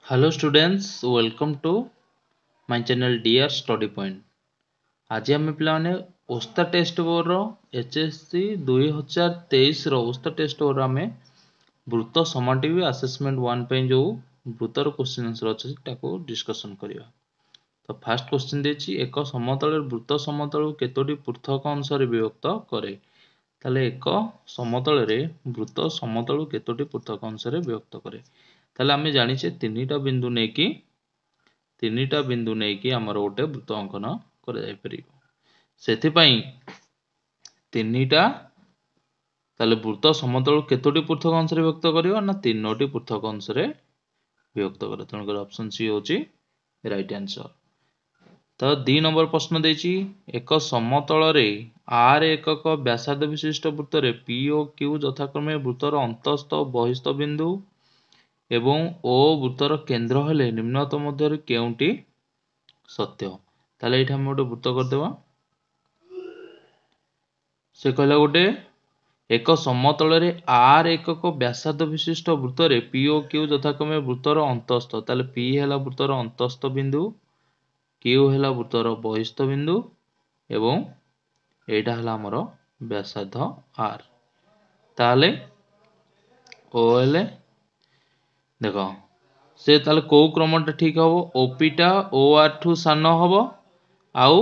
Hello students, welcome to my channel Dear Study Point. आज आम पे ओस्ता टेस्ट बोर एचएससी 2023 ओस्ता टेस्ट बोर आम वृत्त समाटिव आसेसमेंट 1 पे जो वृत्तर क्वेश्चन आंसर अच्छे डिस्कसन करवा। तो फास्ट क्वेश्चन देछि एक समतल वृत्त समतल केतोटी पृथक अंश विभक्त करे। ताले एक समतल वृत्त समतल केतोटी पृथक अंश विभक्त करे। ताले आमे जानिछे तीनटा बिंदु नेकी आमर गोटे वृत्त अंकन कर जाय परिबो। सेथिपाई तीनटा ताले वृत्त समतल केतोटी पृथक अंश विभक्त करियो ना तीनोटी पृथक अंश विभक्त करे। तेणु कर ऑप्शन सी होची राइट आंसर। तो 2 नंबर प्रश्न देछि एक समतल रे आर एकक व्यासार्ध विशिष्ट वृत्त रे पी ओ क्यू यथाक्रमे वृत्तर अंतस्थ बहिस्थ बिंदु एवं ओ वृत्तर केंद्र हेले निम्नत मध्य केउंटी सत्य। ताले एठा हम गोटे वृत्त कर देबा। से कहला गोटे एक समतल रे आर एकक व्यासार्ध विशिष्ट वृत्त रे पी ओ क्यू यथाक्रमे वृत्तर अंतस्थ। ताले पी हेला वृत्तर अंतस्थ बिंदु, क्यू हेला वृत्तर बहिस्थ बिंदु एवं एटा हेला हमर व्यासार्ध आर। ताले ओ हेले देखो से ताले को क्रमटा ठीक हबो ओपी टा ओ आर ठू सान हबो आउ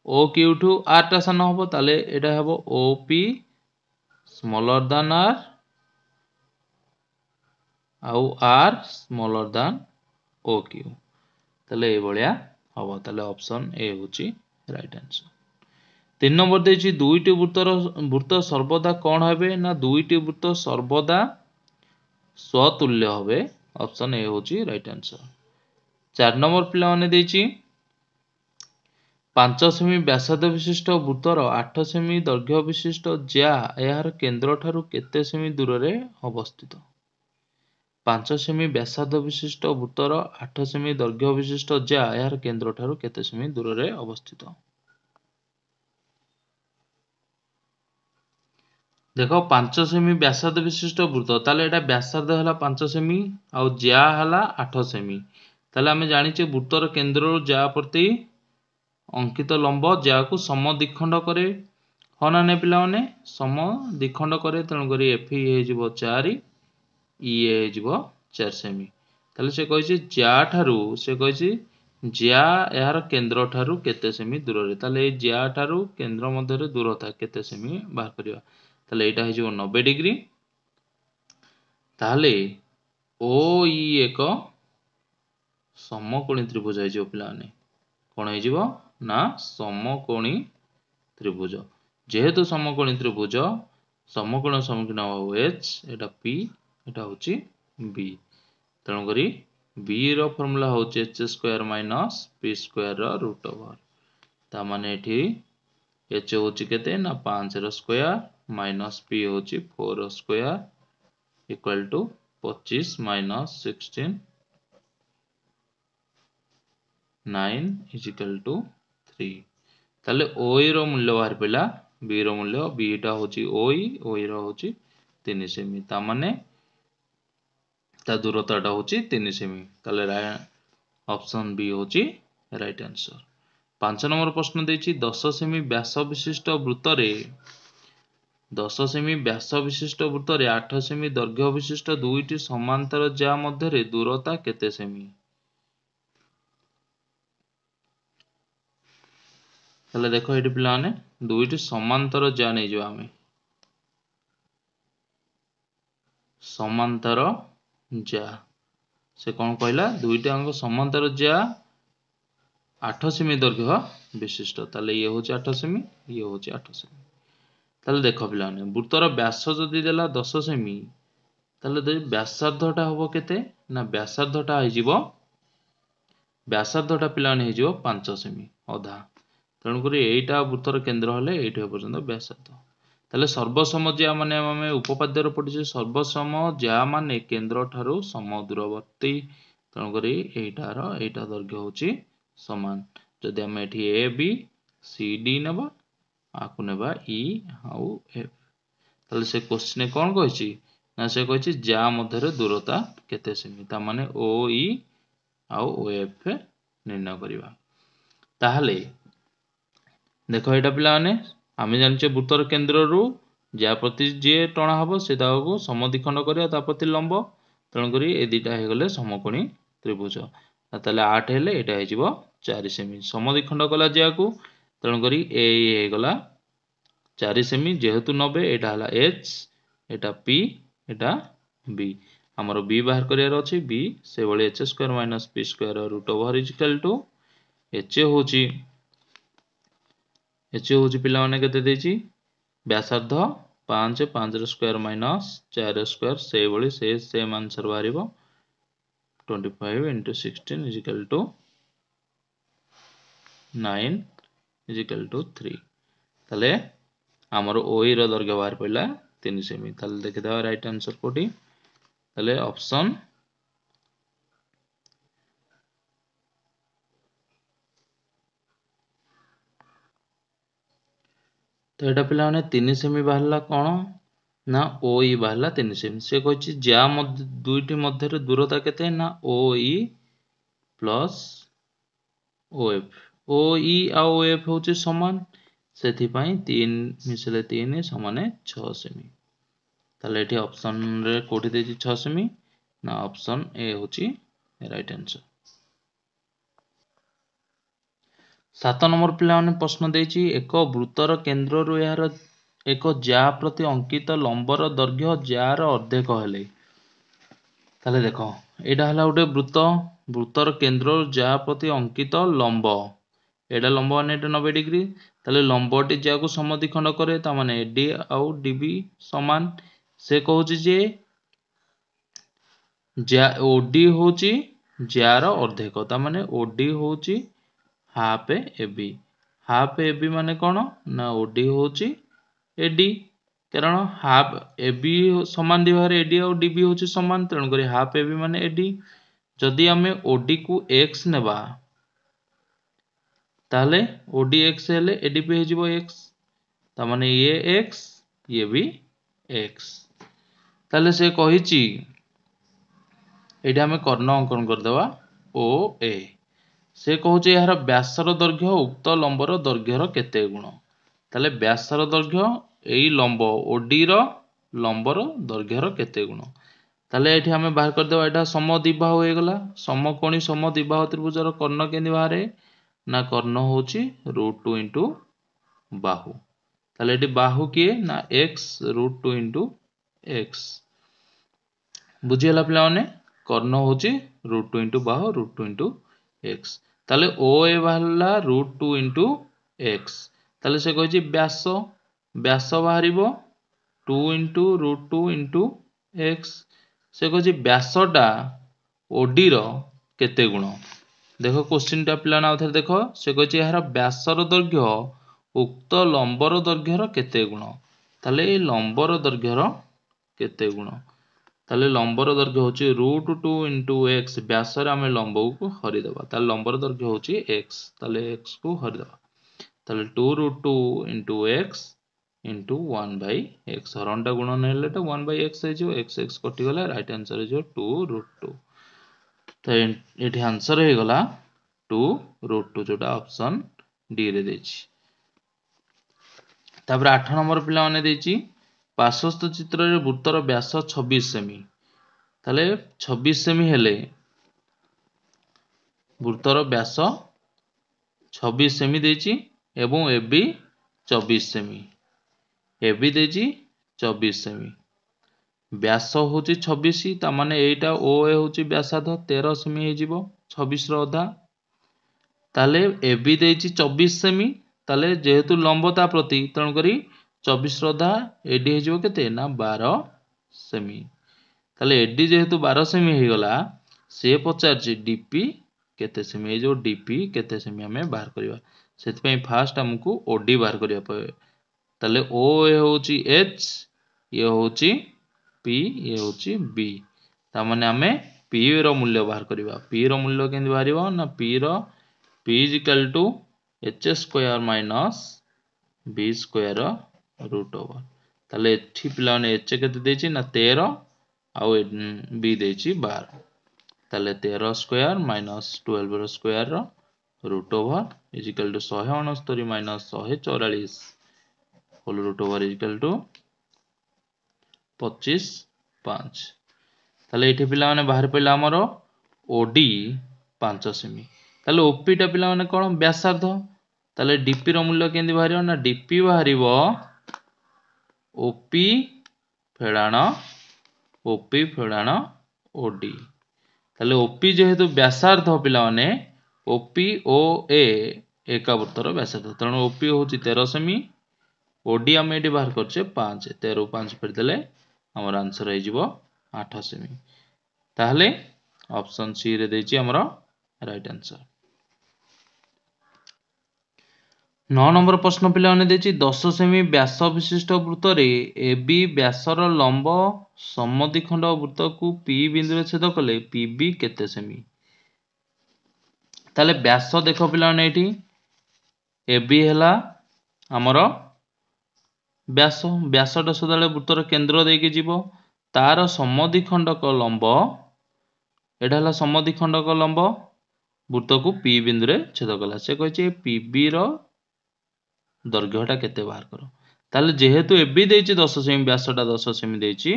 ओ क्यू ठू आर टा सान हबो। ताले एटा हबो ओपी स्मॉलर देन आर आउ R smaller than O Q. ताले ए भलिया हबो। ताले ऑप्शन ए होची राइट आंसर। 3 नंबर देछि दुईटी वृत्त सर्वदा कोन हेबे ना दुईटी वृत्त सर्वदा स्वतुल्य हेबे। ऑप्शन ए होची राइट आंसर। 4 नंबर पिला माने देछि 5 सेमी व्यासार्ध विशिष्ट वृत्तर 8 सेमी दैर्घ्य विशिष्ट ज्या एहार केंद्र ठारू केते सेमी दूर रे अवस्थित। 5 सेमी व्यासार्ध विशिष्ट वृत्तर 8 सेमी दैर्घ्य विशिष्ट ज्या एहार केंद्र ठारू केते सेमी दूर रे अवस्थित। देखो 5 सेमी व्यासार्ध विशिष्ट वृत्त ताले एटा व्यासार्ध हला 5 सेमी आउ ज्या हला 8 सेमी। ताले आमे जानिचे वृत्तर केंद्र ज्या प्रति अंकित लंब ज्या को सम द्विखंड करे। हना ने पिला माने सम द्विखंड करे। तेणु करी F A हेजिबो 4 E A हेजिबो 4 semi. ताले से कहिछि ज्या ठारू से कहिछि ज्या एहार केंद्र ठारू केते सेमी दूर रे। ताले ए ज्या ठारू केंद्र मध्य रे दूरता केते सेमी बाहर करिया। ताले एटा हेजिबो 90 डिग्री। ताले ओ ई एक समकोणी त्रिभुज हेजिबो पिला माने कोन हेजिबो ना समकोणी त्रिभुज। जेहेतु समकोणी त्रिभुज समकोण सम्मुखीन हो एच एटा पी एटा होची बी। तेणु करी बी रो फार्मूला होची h square minus p square रो रूट ओवर। ता माने एठी एच होची केते ना 5 रो स्क्वायर माइनस पी होची 4 रो square equal to 25 minus 16 9 is equal to 3। ताले ओ रो मूल्य बाहर पइला बी रो मूल्य बी टा होची ओ रो होची 3 सेमी। ता माने ता दूरता टा होची 3 सेमी। ताले ऑप्शन बी होची राइट आंसर। 5 नंबर प्रश्न देछि 10 सेमी व्यास विशिष्ट वृत्त रे 10 सेमी व्यास विशिष्ट वृत्त रे 8 सेमी दैर्घ्य विशिष्ट दुईटी समांतर ज्या मध्य रे दूरता केते सेमी। ताले देखो एठी पिला माने दुईटी समांतर ज्या नै जो आमे समांतर ज्या से कौन कहला दुईटा अंक समांतर ज्या 8 सेमी दैर्घ्य विशिष्ट। ताले ये होची 8 सेमी ये होची 8 सेमी। ताले देखो पिला माने वृत्तर व्यास जदी देला 10 सेमी ताले व्यासार्धटा होबो केते ना व्यासार्धटा हेजिबो व्यासार्धटा पिला माने हेजिबो 5 सेमी अधा। तेणु करी एटा वृत्तर केंद्र हले एठी पर्यंत व्यासार्ध। ताले सर्वसम ज्या माने आमे उपपाद्य रो पढिछे सर्वसम ज्या माने केंद्र ठारू सम दूरवर्ती। तेणु करी एटा दैर्घ्य होची समान। जदि आमे एठी ए बी सी डी नेबा आकु नेबा ई आउ एफ। ताले से क्वेश्चन कोन कहछि ना से कहछि ज्या मध्य रे दूरता केते सेमी। ता माने ओ ई आउ OF निर्णय करिबा। ताहले देखो एटा पिला माने आमे जानचे वृत्तर केंद्र रु जा प्रति जे टणा हबो से ताको समद्विखंड करिया ता प्रति लंब, तेणु करी ए दिटा हे गले समकोणी त्रिभुज। ताले 8 हेले एटा हे जिवो 4 सेमी समद्विखंड कला जाकू, तेणु करी ए हे गला 4 सेमी जेहेतु 90 एटा हला h, एटा p, एटा b। हमरो b बाहर करियार अछि, b से बळे h square minus p square root over is equal to h होची पिला माने केते देची व्यासार्ध 5 5 र स्क्वायर माइनस 4 स्क्वायर से बळे से सेम आंसर बाहरिबो 25 into 16 is equal to 9 is equal to 3। ताले हमरो OE रो दैर्घ्य बाहर पइला 3 सेमी। ताले देखि दवा राइट आंसर कोठी, ताले ऑप्शन तो एटा पिला माने 3 सेमी बाहरला कोन ना OE बाहरला 3 सेमी। से कहछि ज्या मध्य दुईटी मध्य रे दूरता केते ना OE प्लस OF। OE आ OF होछि समान, सेथि पई 3 मिसले 3 समाने 6 सेमी। ताले एठी ऑप्शन रे कोठी देछि 6 सेमी ना ऑप्शन ए होछि राइट आंसर। 7 नंबर पिला माने प्रश्न देछि एक वृत्तर केंद्र रु यार एक ज्या प्रति अंकित लंबर दैर्घ्य जार अर्धेक हेले। ताले देखो एडा हला उडे वृत्तर केंद्र ज्या प्रति अंकित लंब, एडा लंब माने एटा 90 डिग्री। ताले लंबटी ज्या को समद्विखंड करे ता माने AD आउ DB समान। से कहूछि जे ज्या OD होछि ज्यार अर्धेक, ता माने OD होछि हाफ AB। हाफ AB माने कोन ना OD होछि AD, कारण हाफ AB समान दी बाहर AD और DB होछि समान, तेणु करी हाफ AB माने AD। जदि हमें OD को x नेबा ताले OD x हेले AD पे हे जिवो x, ता माने ये x ये भी x। ताले से कहिछि एटा हमें कर्ण अंकन कर देबा OA। से कहूछि यार व्यासर दैर्घ्य उक्त लंबर दैर्घ्यर केते गुण। ताले व्यासर दैर्घ्य एई लंब OD रो लंबर दैर्घ्यर केते गुण। ताले एठी हमें बाहर कर देबा एटा समद्विबाहु हो गला। समकोणी समद्विबाहु त्रिभुजर कर्ण केंदि बाहरे ना कर्ण होछि √2 इनटू बाहु। ताले एठी बाहु किए ना x √2 इनटू x। बुझियला पिला माने कर्ण होछि √2 इनटू बाहु √2 इनटू x। ताले OA बाहरला √2 इनटू x। ताले से कहिछि व्यास व्यास बाहरिबो 2 इनटू √2 इनटू x। से कहिछि व्यासटा OD रो केते गुण। देखो क्वेश्चन टा पिला ना उधर देखो, से कहिछि यार व्यासर दैर्घ्य उक्त लंबर दैर्घ्यर केते गुण। ताले ए लंबर दैर्घ्यर केते गुण, ताले लंबर दैर्घ्य होछि √2 इनटू x। व्यास रे हम लंब को हरि देबा, ताले लंबर दैर्घ्य होछि x, ताले x को हरि देबा। ताले 2√2 इनटू x इनटू 1/x। हरणटा गुणन हेले तो 1/x हे जो x x कटि गला, राइट आंसर हे जो 2√2। तो एठी आंसर हे गला 2√2 जोटा ऑप्शन डी रे देछि। तापर 8 नंबर पिला माने देछि पार्श्वस्थ चित्र रे वृत्तर व्यास 26 सेमी। ताले 26 सेमी हेले वृत्तर व्यास 26 सेमी देछि एवं AB 24 सेमी। AB देछि 24 सेमी, व्यास होछि 26, ता माने एटा OA होछि व्यासार्ध 13 सेमी हे जिवो 26 रो अधा। ताले AB देछि 24 सेमी, ताले जेहेतु लंबता प्रति तेणु करी 24 रो अधा AD हे जिवो केते ना 12 सेमी। ताले AD जेहेतु 12 सेमी हे गला, से पचारछि DP केते सेमी, ए जो DP केते सेमी हमें बाहर करबा। सेति पई फास्ट हमकु OD बाहर करबा पड़े। ताले OA होछि H, ये होछि P, ये होछि B। ता माने हमें P रो मूल्य बाहर करबा। P रो मूल्य केंदि बाहरिबो ना P is equal to H square minus B square root over. ताले एठी पिला माने H केते देछि ना 13 आउ B देछि 12। ताले 13 square minus 12 square root over is equal to 169 minus 144 whole root over is equal to 25 5 ताले एठी पिला माने बाहर पइला हमरो ओडी 5 सेमी ताले ओपी टा पिला माने कोन व्यासार्ध ताले डीपी रो मूल्य केंदी बाहरियो ना डीपी बाहरिबो ओपी फेडाण ओडी ताले ओपी जेहेतु व्यासार्ध पिला माने ओपी ओ ए एका वृत्तर व्यासार्ध तेणु ओपी होची 13 सेमी ओडी आम एटी बाहर करछे 5 13 5 फेर देले हमर आंसर हे जिवो 8 सेमी ताहले ऑप्शन सी रे देछि हमर राइट आंसर 9 नंबर प्रश्न पिला माने देछि 10 सेमी व्यास विशिष्ट वृत्त रे एबी व्यासर लंब समद्विखंड वृत्त को पी बिंदु रे छेद कले पीबी केते सेमी ताले व्यास देखो पिला माने एठी एबी हला हमर व्यास व्यासटा सदाले वृत्तर केंद्र देके जीवो तार समद्विखंडक लंब एटा हला समद्विखंडक लंब वृत्त को पी बिंदु रे छेद कला से कहछि पीबी रो दैर्घ्यटा केते बाहर करो ताले जेहेतु एबी देछि 10 सेमी व्यासटा 10 सेमी देछि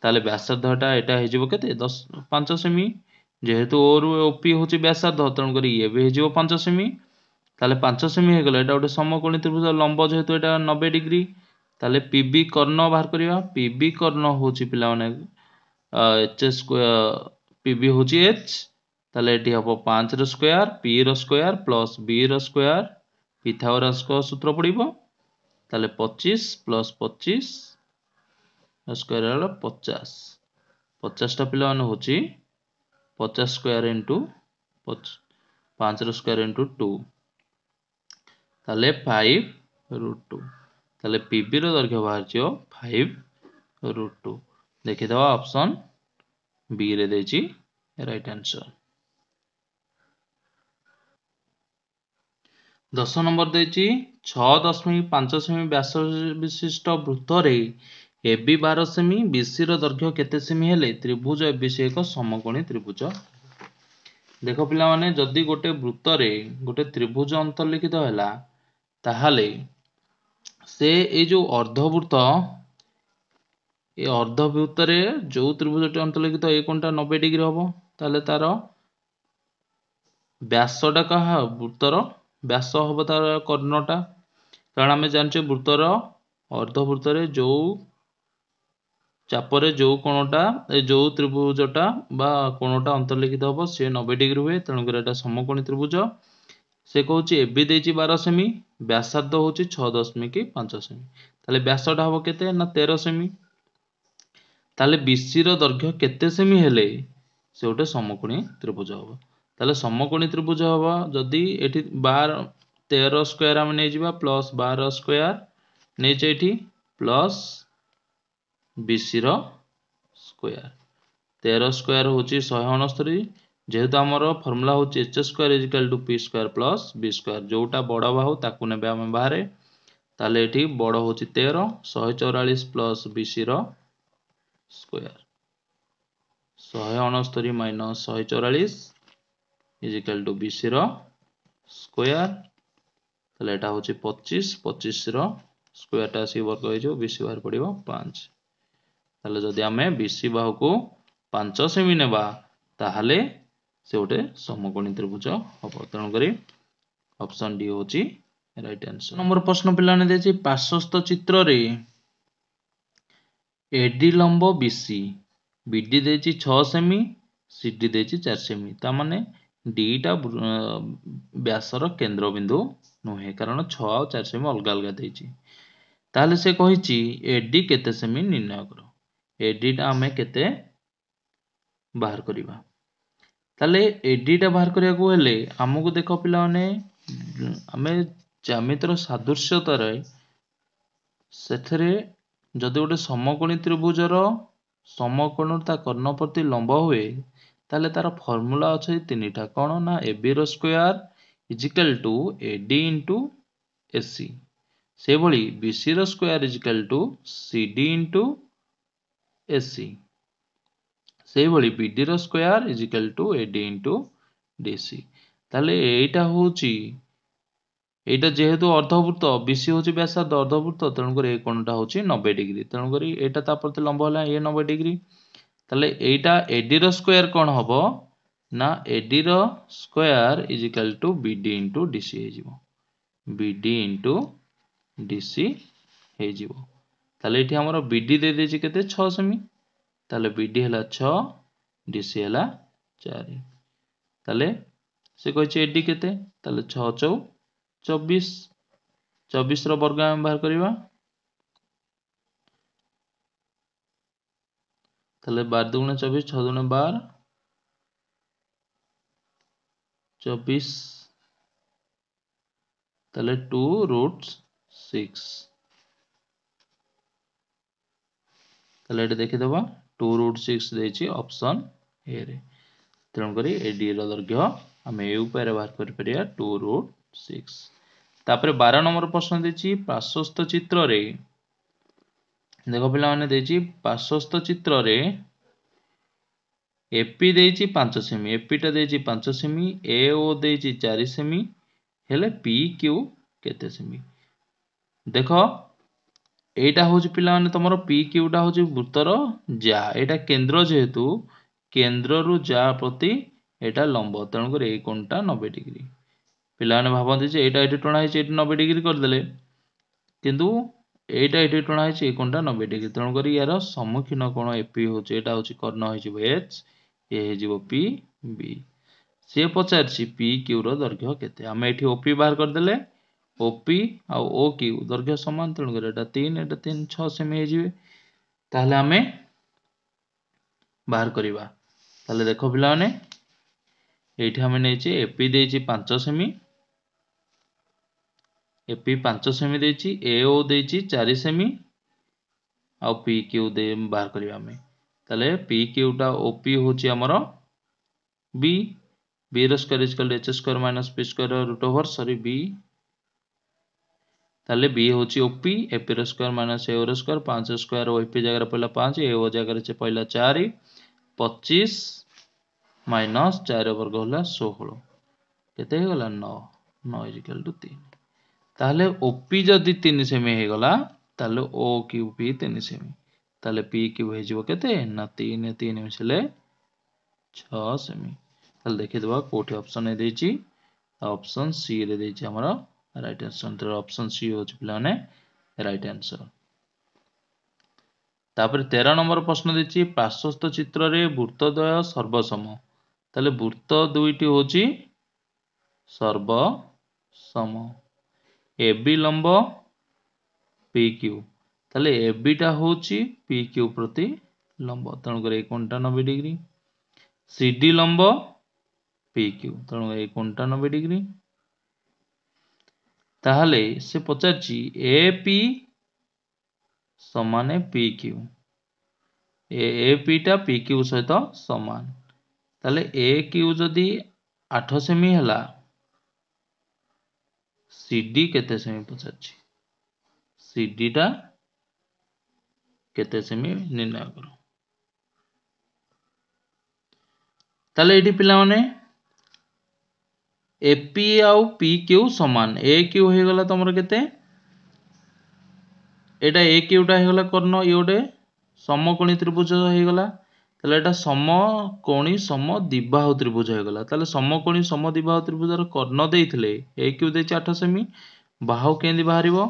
ताले व्यासार्धटा एटा हे जिवो केते 10 5 सेमी जेहेतु ओ रु ओपी होछि व्यासार्ध तण करी ए भी हे जिवो 5 सेमी ताले 5 सेमी हे गेला एटा गोटे समकोणी त्रिभुज लंब जेहेतु एटा 90 डिग्री ताले पीबी कर्ण बाहर करिया पीबी कर्ण होछि पिला माने एच स्क्वायर पीबी होछि एच ताले एटी हबो 5 रो स्क्वायर पी रो स्क्वायर प्लस बी रो स्क्वायर पिथागोरस को सूत्र पड़िबो ताले 25 प्लस 25 स्क्वायर हला 50 50 टा पिला माने होची 50 स्क्वायर इनटू 5 रो स्क्वायर इनटू 2 ताले 5 रूट 2 ताले पीबी रो दैर्घ्य बाहर छियो 5 रूट 2 देखि दवा ऑप्शन बी रे देची राइट आंसर 10 नंबर देची 6.5 सेमी व्यास विशिष्ट वृत्त रे एबी 12 सेमी बीसी रो दैर्घ्य केते सेमी हेले त्रिभुज एबीसी एक समकोणी त्रिभुज देखो पिला माने जदी गोटे वृत्त रे गोटे त्रिभुज अंतर्लिखित हैला ताहाले से ए जो अर्धवृत्त ए अर्धवृत्त रे जो त्रिभुजटी अंतर्लिखित ए कोणटा 90 डिग्री हबो ताले तार व्यासटा कहा वृत्तर व्यास हम तार कर्णटा कारण आम जाने वृत्तर अर्धवृत्त जो चापरे जो कोणटा जो त्रिभुजटा बा कोणटा अंतर्लिखित हम सी 90 डिग्री हुए तेणुकर एटा समकोणी त्रिभुज से कहूँ एबी देछि 12 सेमी व्यासार्ध होछि 6.5 सेमी ताले व्यासटा हम केते ना 13 सेमी ताले बीसी रो दैर्घ्य केते सेमी हेले से गोटे समकोणी त्रिभुज हम ताले समकोणी त्रिभुज हवा जदि एठी 12 13 स्क्वायर हम नै जिबा प्लस 12 स्क्वायर नै एठी प्लस बीसी रो स्क्वायर 13 स्क्वायर होची 169 जेहेतु हमर फार्मूला होची h square equal to p square plus b square जोटा बड़ बाहु ताकू नेबे हम बाहरे ताले एठी बड़ होची 13 144 प्लस बीसी रो square 169 minus 144 is equal to BC रो स्क्वायर ताले एटा होची 25 25 रो स्क्वायर टा सी वर्ग हो जो बीसी बाहर पड़िबो 5 ताले जदि हमें बीसी बाहु को 5 सेमी नेबा ताहले से गोटे समकोणी त्रिभुज हबो तेणु करी ऑप्शन डी होची राइट आंसर नंबर प्रश्न पिलाने देछि पार्श्वस्थ चित्र रे एडी लंब बीसी बीडी देछि 6 सेमी सीडी देछि 4 सेमी ता माने डीटा व्यासर केंद्र बिंदु नुहे कारण 6 और 4 सेमी अलग अलग देछि ताले से कहिछि एडी केते सेमी निर्णय करो एडी टा हमें केते बाहर करिबा ताले एडी टा बाहर करिया को हेले हमकु देखो पिला माने हमें ज्यामितिर सादृश्यतार सेथरे जदि गोटे समकोणी त्रिभुजर समकोणता कर्ण प्रति लंब हुए ताले तार फार्मूला अछि तीनटा कोन ना एबी रो square is equal to AD into AC से भली बीसी रो square is equal to CD into AC से भली BD रो square is equal to AD into DC। ताले एटा होची एटा जेहेतु अर्धवृत्त BC होची व्यासार्ध अर्धवृत्त तेणु करी ए कोणटा होची 90 डिग्री। तेणु करी एटा ता प्रति लंब होला ए 90 डिग्री। ताले एटा AD रो स्क्वायर कोन हबो ना AD रो square is equal to BD into DC हे जिवो। BD इंटू DC हे जिवो। ताले एठी हमरो BD दे देछि केते 6 सेमी। ताले BD हला 6 DC हला 4। ताले से कहछि AD केते ताले 6 चौ 24 24 रो वर्ग हम बाहर करबा। ताले 12 दुगुणे 24 6 दुगुणे 12 24 ताले 2 रूट 6 ताले एटे देखि दबा 2 रूट 6 देछि ऑप्शन ए रे। तेणु करी AD रो दैर्घ्य हम ए उपाय रे बाहर कर परिया 2 रूट 6। तापर 12 नंबर प्रश्न देछि पार्श्वस्थ चित्र रे देखो पिला माने देछि पार्श्वस्थ चित्र रे AP देछि 5 सेमी AP टा देछि 5 सेमी AO देछि 4 सेमी हेले PQ केते सेमी। देखो एटा होछि पिला माने तमरो PQ टा होछि वृत्तर जा एटा केंद्र जेहेतु केंद्र रु जा प्रति एटा लंब तेणु कर ए कोणटा 90 डिग्री। पिला माने भाबंती जे एटा एठी टणा है एठी 90 डिग्री कर देले किंतु एटा एठी टणा है ए कोणटा 90 डिग्री तेणु कर यार सम्मुखीन कोण AP होछि एटा होछि कर्ण होय जिवो H ए हे जिवो PB। से पचारछि PQ रो दैर्घ्य केते हम एठी OP बाहर कर देले OP आ OQ दैर्घ्य समान तेणु कर एटा 3 6 सेमी हे जिवे। ताहले हमें बाहर करिबा ताहले देखो पिला माने एठी हमें नेछि AP देछि 5 सेमी AP 5 सेमी देछि AO देछि 4 सेमी आ PQ दे बाहर करिबा हमें। ताहले PQ टा OP होछि हमरो B B रो square is equal to H square minus P square root over sorry B। ताले B होछि OP AP रो स्क्वायर माइनस AO रो स्क्वायर 5 स्क्वायर OP जगह पहला 5 AO जगह रे पहला 4 25 माइनस 4 वर्ग होला 16 केते हे गला 9 9 इज इक्वल टू 3। ताले OP जदी 3 सेमी हे गला ताले OQ भी 3 सेमी ताले PQ हे जिवो केते ना 3 3 मिसले 6 सेमी। ताले देखि दबा कोठी ऑप्शन ए देछि ऑप्शन सी रे देछि हमरा राइट आंसर तो ऑप्शन सी होछि पिला माने राइट आंसर। तापर 13 नंबर प्रश्न देछि पार्श्वस्थ चित्र रे वृत्तद्वय सर्वसम ताले वृत्त दुईटी होछि सर्वसम AB लंब PQ ताले AB टा होछि PQ प्रति लंब तेणु कर ए कोणटा 90 डिग्री CD लंब PQ तेणु ए कोणटा 90 डिग्री। ताहले से पचारछि AP समान PQ AP टा PQ सहित समान ताले AQ जदी 8 सेमी हला CD केते सेमी पचारछि CD टा केते सेमी निर्णय करो। ताले एठी पिला माने AP आउ PQ समान AQ हे गला तमरो केते एटा AQ टा हे गला कर्ण ये गोटे समकोणी त्रिभुज हे गला ताले एटा समकोणी समद्विबाहु त्रिभुज हे गला ताले समकोणी समद्विबाहु त्रिभुजर कर्ण देइथिले AQ देछि 8 सेमी बाहु केंदी बाहरिबो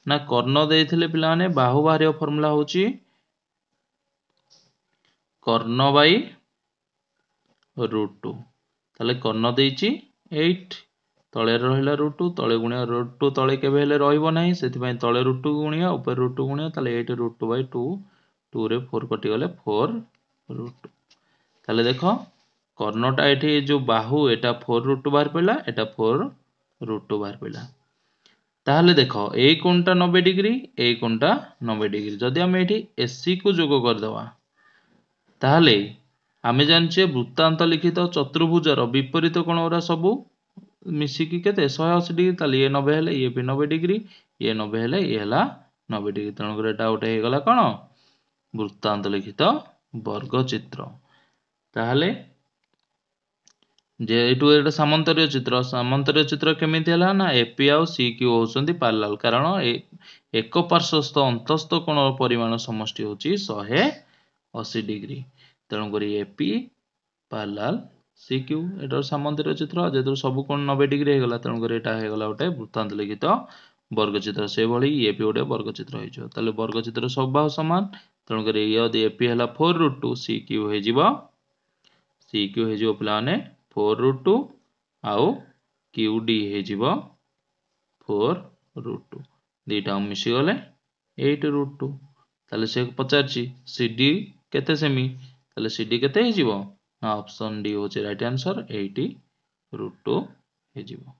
ना कर्ण देइथिले पिला माने बाहु बाहरियो फार्मूला होछि कर्ण बाई √2 ताले कर्ण देछि 8 तळे रहिला √2 तळे गुणिया √2 तळे केबे हेले रहिबो नाही सेति पय तळे √2 गुणिया ऊपर √2 गुणिया ताले 8 √2/2 2 रे 4 कटि गले 4 √2 ताले देखो कर्णटा एठी जो बाहु एटा 4 √2 बाहर पइला एटा 4 √2 बाहर पइला। ताहले देखो ए कोणटा 90 डिग्री ए कोणटा 90 डिग्री जदी हम एठी AC को जोग कर दवा ताहले आमे जानछे वृत्तांत लिखित चतुर्भुजर विपरीत कोण ओरा सबु मिसिकी केते 180 डिग्री ताले ये 90 हेले ये भी 90 डिग्री ये 90 हेले ये हला 90 डिग्री तेणु कर एटा गोटे हे गला कोन वृत्तांत लिखित वर्ग चित्र। ताहले जेहेतु एटा सामंतरीय चित्र केमिति हला ना एपी आउ सीक्यू होउछन्ती पैरेलल कारण एक पार्श्वस्थ अंतस्थ कोण परिमाण समष्टि होची 180 डिग्री तेणु करी एपी पैरेलल सीक्यू एटा सामंतरीय चित्र जेहेतु सब कोण 90 डिग्री हे गला तेणु करी एटा हे गला गोटे वृत्तांत लिखित वर्ग चित्र से भली ये भी गोटे वर्ग चित्र हो ताले वर्ग चित्र सब बाहु समान तेणु करी यदि एपी हला 4√2 सीक्यू हे जिवो सीक्यू हे जिवो पिलाने 4√2 आउ क्यूडी हे जिवो 4√2 दीटा मिसी गले 8√2 ताले से पचारची सीडी केते सेमी ताले सीडी केते हे जिवो ना ऑप्शन डी होचे राइट आंसर 80√2 हे जिवो।